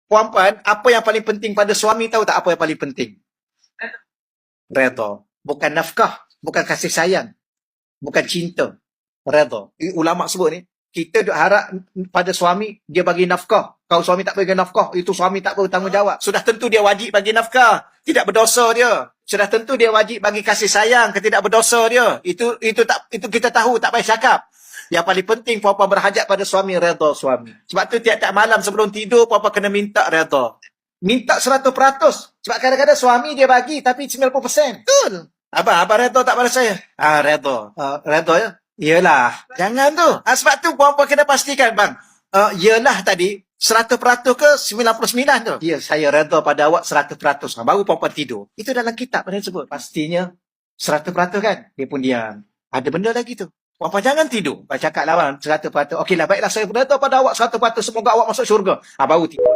Puan-puan, apa yang paling penting pada suami tahu tak apa yang paling penting? Redha. Bukan nafkah, bukan kasih sayang, bukan cinta. Redha. Ulama sebut ni, kita duk harap pada suami dia bagi nafkah. Kalau suami tak bagi nafkah, itu suami tak bertanggungjawab. Sudah tentu dia wajib bagi nafkah, tidak berdosa dia. Sudah tentu dia wajib bagi kasih sayang, tidak berdosa dia. Itu kita tahu, tak payah cakap. Yang paling penting puan-puan berhajat pada suami, redha suami. Sebab tu tiap-tiap malam sebelum tidur puan-puan kena minta redha. Minta 100%. Sebab kadang-kadang suami dia bagi tapi 90%. Betul. Abang redha tak pada saya? Redha. Redha ya? Yelah. Jangan tu. Sebab tu puan-puan kena pastikan, bang. Yelah tadi 100% ke 99 tu? Ya, saya redha pada awak 100%. Baru puan-puan tidur. Itu dalam kitab yang sebut. Pastinya 100% kan? Dia pun diam. Ada benda lagi tu. Puan-puan jangan tidur. Cakap lah bang 100%. Okeylah, baiklah saya redha pada awak 100%. Semoga awak masuk syurga. Baru tidur.